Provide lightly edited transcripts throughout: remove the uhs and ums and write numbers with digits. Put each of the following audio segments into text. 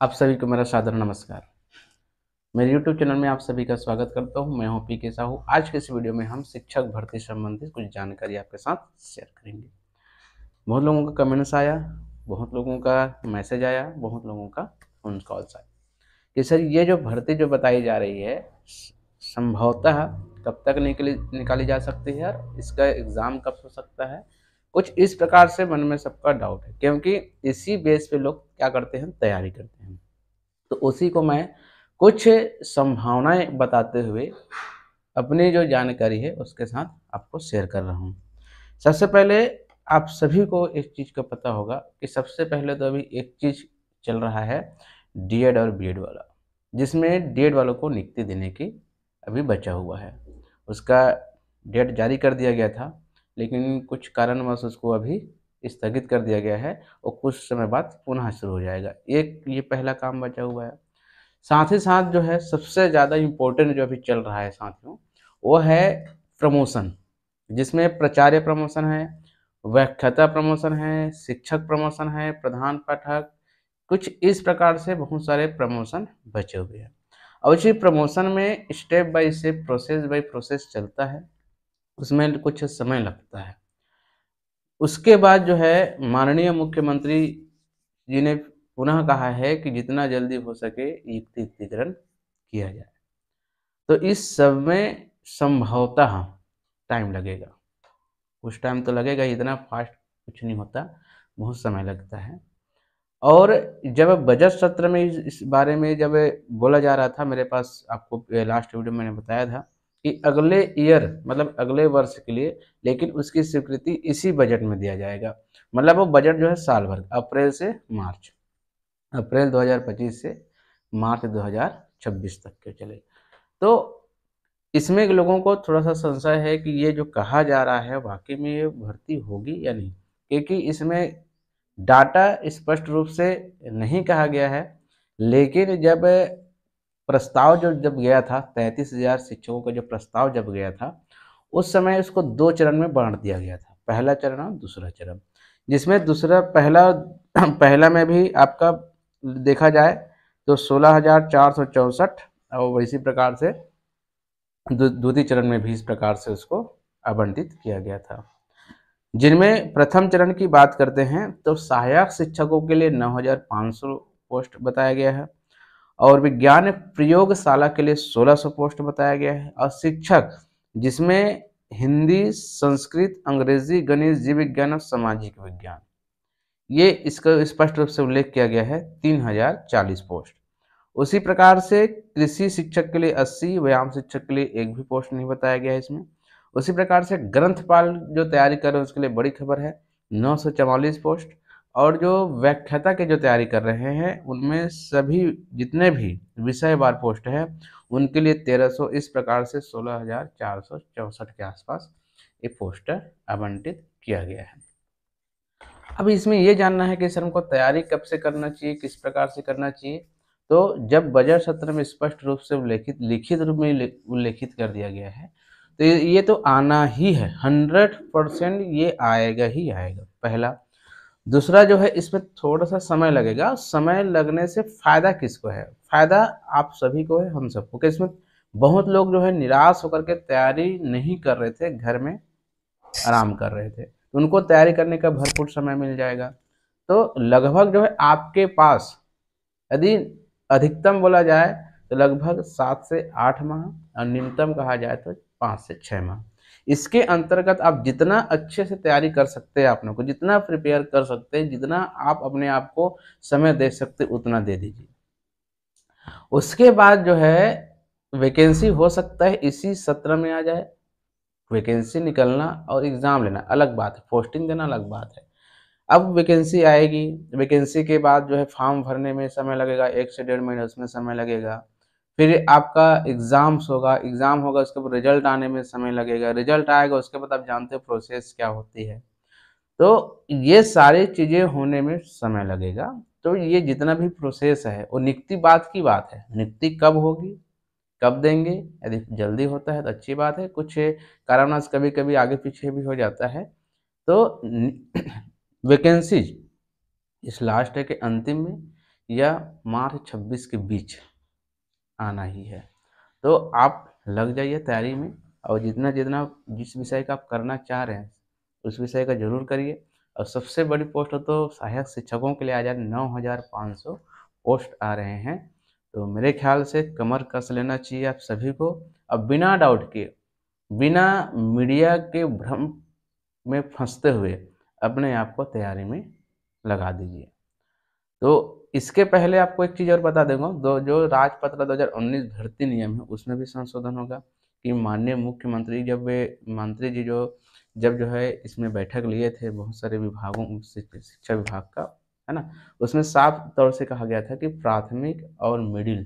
आप सभी को मेरा सादर नमस्कार। मेरे YouTube चैनल में आप सभी का स्वागत करता हूं। मैं हूं पीके साहू। आज के इस वीडियो में हम शिक्षक भर्ती संबंधित कुछ जानकारी आपके साथ शेयर करेंगे। बहुत लोगों का कमेंट्स आया, बहुत लोगों का मैसेज आया, बहुत लोगों का फ़ोन कॉल्स आए कि सर ये जो भर्ती जो बताई जा रही है संभवतः कब तक निकाली जा सकती है और इसका एग्ज़ाम कब हो सकता है। कुछ इस प्रकार से मन में सबका डाउट है, क्योंकि इसी बेस पे लोग क्या करते हैं, तैयारी करते हैं। तो उसी को मैं कुछ संभावनाएँ बताते हुए अपनी जो जानकारी है उसके साथ आपको शेयर कर रहा हूँ। सबसे पहले आप सभी को एक चीज़ का पता होगा कि सबसे पहले तो अभी एक चीज़ चल रहा है डीएड और बीएड वाला, जिसमें डीएड वालों को नियुक्ति देने की अभी बचा हुआ है। उसका डेट जारी कर दिया गया था, लेकिन कुछ कारणवश उसको अभी स्थगित कर दिया गया है और कुछ समय बाद पुनः शुरू हो जाएगा। एक ये पहला काम बचा हुआ है। साथ ही साथ जो है सबसे ज़्यादा इम्पोर्टेंट जो अभी चल रहा है साथियों, वो है प्रमोशन, जिसमें प्राचार्य प्रमोशन है, व्याख्याता प्रमोशन है, शिक्षक प्रमोशन है, प्रधान पाठक, कुछ इस प्रकार से बहुत सारे प्रमोशन बचे हुए हैं। और इसी प्रमोशन में step by step, process by process चलता है, उसमें कुछ समय लगता है। उसके बाद जो है माननीय मुख्यमंत्री जी ने पुनः कहा है कि जितना जल्दी हो सके युक्तिकरण किया जाए। तो इस सब में संभवतः टाइम लगेगा, कुछ टाइम तो लगेगा, इतना फास्ट कुछ नहीं होता, बहुत समय लगता है। और जब बजट सत्र में इस बारे में जब बोला जा रहा था, मेरे पास आपको लास्ट वीडियो में मैंने बताया था कि अगले ईयर मतलब अगले वर्ष के लिए, लेकिन उसकी स्वीकृति इसी बजट में दिया जाएगा। मतलब वो बजट जो है साल भर, अप्रैल से मार्च, अप्रैल 2025 से मार्च 2026 तक के चले। तो इसमें लोगों को थोड़ा-सा संशय है कि ये जो कहा जा रहा है वाक़ई में ये भर्ती होगी या नहीं? क्योंकि इसमें डाटा स्पष्ट रूप से नहीं कहा गया है, लेकिन जब प्रस्ताव जब गया था 33,000 शिक्षकों का जो प्रस्ताव जब गया था, उस समय उसको 2 चरण में बाँट दिया गया था। पहला चरण और दूसरा चरण। जिसमें दूसरा पहला पहला में भी आपका देखा जाए तो 16,464 और इसी प्रकार से द्वितीय चरण में भी इस प्रकार से उसको आवंटित किया गया था। जिनमें प्रथम चरण की बात करते हैं तो सहायक शिक्षकों के लिए 9,500 पोस्ट बताया गया है और विज्ञान प्रयोगशाला के लिए 1,600 पोस्ट बताया गया है और शिक्षक जिसमें हिंदी, संस्कृत, अंग्रेजी, गणित, जीव विज्ञान और सामाजिक विज्ञान, ये इसका स्पष्ट रूप से उल्लेख किया गया है 3,040 पोस्ट। उसी प्रकार से कृषि शिक्षक के लिए 80, व्यायाम शिक्षक के लिए एक भी पोस्ट नहीं बताया गया है इसमें। उसी प्रकार से ग्रंथपाल जो तैयारी कर रहे हैं उसके लिए बड़ी खबर है 944 पोस्ट, और जो व्याख्याता के जो तैयारी कर रहे हैं उनमें सभी जितने भी विषयवार पोस्ट है उनके लिए 1300, इस प्रकार से 16,464 के आसपास ये पोस्ट आवंटित किया गया है। अब इसमें ये जानना है कि सर हमको तैयारी कब से करना चाहिए, किस प्रकार से करना चाहिए। तो जब बजट सत्र में स्पष्ट रूप से लिखित रूप में उल्लेखित कर दिया गया है, तो ये तो आना ही है, 100% ये आएगा ही आएगा, पहला। दूसरा जो है इसमें थोड़ा-सा समय लगेगा, समय लगने से फ़ायदा किसको है? फ़ायदा आप सभी को है, हम सबको, कि इसमें बहुत लोग जो है निराश होकर के तैयारी नहीं कर रहे थे, घर में आराम कर रहे थे। तो उनको तैयारी करने का भरपूर समय मिल जाएगा। तो लगभग जो है आपके पास, यदि अधिकतम बोला जाए तो लगभग 7 से 8 माह और न्यूनतम कहा जाए तो 5 से 6 माह। इसके अंतर्गत आप जितना अच्छे से तैयारी कर सकते हैं, आप लोग को जितना प्रिपेयर कर सकते हैं, जितना आप अपने आप को समय दे सकते हैं, उतना दे दीजिए। उसके बाद जो है वैकेंसी हो सकता है इसी सत्र में आ जाए। वैकेंसी निकलना और एग्ज़ाम लेना अलग बात है, पोस्टिंग देना अलग बात है। अब वैकेंसी आएगी, वैकेंसी के बाद जो है फॉर्म भरने में समय लगेगा, 1 से डेढ़ महीने उसमें समय लगेगा। फिर आपका एग्ज़ाम होगा उसके बाद रिज़ल्ट आने में समय लगेगा, रिज़ल्ट आएगा उसके बाद आप जानते हो प्रोसेस क्या होती है। तो ये सारी चीज़ें होने में समय लगेगा। तो ये जितना भी प्रोसेस है वो नियुक्ति बात की बात है, नियुक्ति कब होगी, कब देंगे? यदि जल्दी होता है तो अच्छी बात है, कुछ कारणवश कभी-कभी आगे-पीछे भी हो जाता है। तो वैकेंसीज़ इस लास्ट के अंतिम में या मार्च 26 के बीच आना ही है। तो आप लग जाइए तैयारी में, और जितना जितना जिस विषय का आप करना चाह रहे हैं उस विषय का ज़रूर करिए। और सबसे बड़ी पोस्ट तो सहायक शिक्षकों के लिए आज 9,500 पोस्ट आ रहे हैं। तो मेरे ख्याल से कमर कस लेना चाहिए आप सभी को। अब बिना डाउट के, बिना मीडिया के भ्रम में फंसते हुए अपने आप को तैयारी में लगा दीजिए। तो इसके पहले आपको एक चीज़ और बता दूँगा, दो जो राजपत्र 2019 भर्ती नियम है उसमें भी संशोधन होगा कि माननीय मुख्यमंत्री जब वे मंत्री जी जब जो है इसमें बैठक लिए थे बहुत सारे विभागों शिक्षा विभाग का, है ना? उसमें साफ तौर से कहा गया था कि प्राथमिक और मिडिल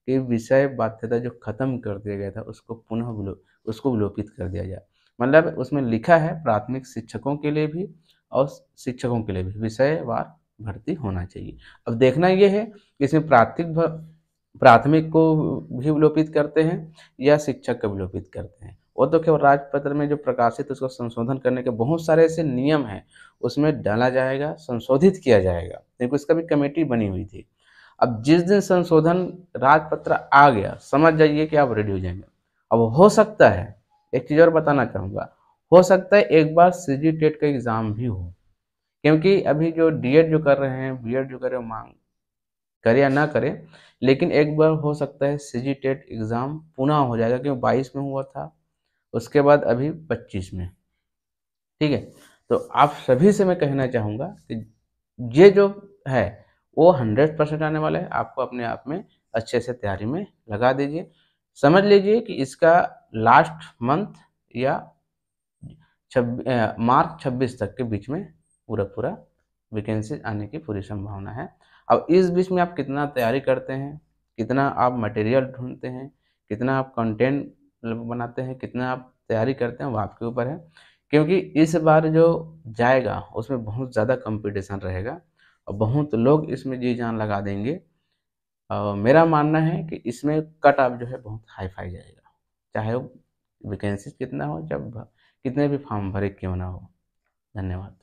के विषय बाध्यता जो खत्म कर दिया गया था उसको विलोपित कर दिया जाए। मतलब उसमें लिखा है प्राथमिक शिक्षकों के लिए भी और शिक्षकों के लिए भी विषयवार भर्ती होना चाहिए। अब देखना ये है कि इसमें प्राथमिक को भी विलोपित करते हैं या शिक्षक को विलोपित करते हैं। वो तो केवल राजपत्र में जो प्रकाशित उसको संशोधन करने के बहुत सारे ऐसे नियम हैं, उसमें डाला जाएगा, संशोधित किया जाएगा, क्योंकि उसका भी कमेटी बनी हुई थी। अब जिस दिन संशोधन राजपत्र आ गया, समझ जाइए कि आप रेडी हो जाएंगे। अब हो सकता है, एक चीज़ और बताना चाहूँगा, हो सकता है एक बार सीजी टेट का एग्ज़ाम भी हो, क्योंकि अभी जो डीएड जो कर रहे हैं, बीएड जो कर रहे हैं, मांग करे या ना करें, लेकिन एक बार हो सकता है सीजी टेट एग्ज़ाम पुनः हो जाएगा, क्योंकि 22 में हुआ था, उसके बाद अभी 25 में, ठीक है? तो आप सभी से मैं कहना चाहूँगा कि ये जो है वो 100% आने वाला है। आपको अपने आप में अच्छे से तैयारी में लगा दीजिए। समझ लीजिए कि इसका लास्ट मंथ या मार्च 26 तक के बीच में पूरा वैकेंसी आने की पूरी संभावना है। अब इस बीच में आप कितना तैयारी करते हैं, कितना आप मटेरियल ढूँढते हैं, कितना आप कंटेंट बनाते हैं, कितना आप तैयारी करते हैं, वो आपके ऊपर है। क्योंकि इस बार जो जाएगा उसमें बहुत ज़्यादा कॉम्पिटिशन रहेगा और बहुत लोग इसमें जी जान लगा देंगे। मेरा मानना है कि इसमें कट ऑफ जो है बहुत हाई-फाई जाएगा। चाहे वो वैकेंसी कितना हो, जब कितने भी फॉर्म भरे क्यों ना हो। धन्यवाद।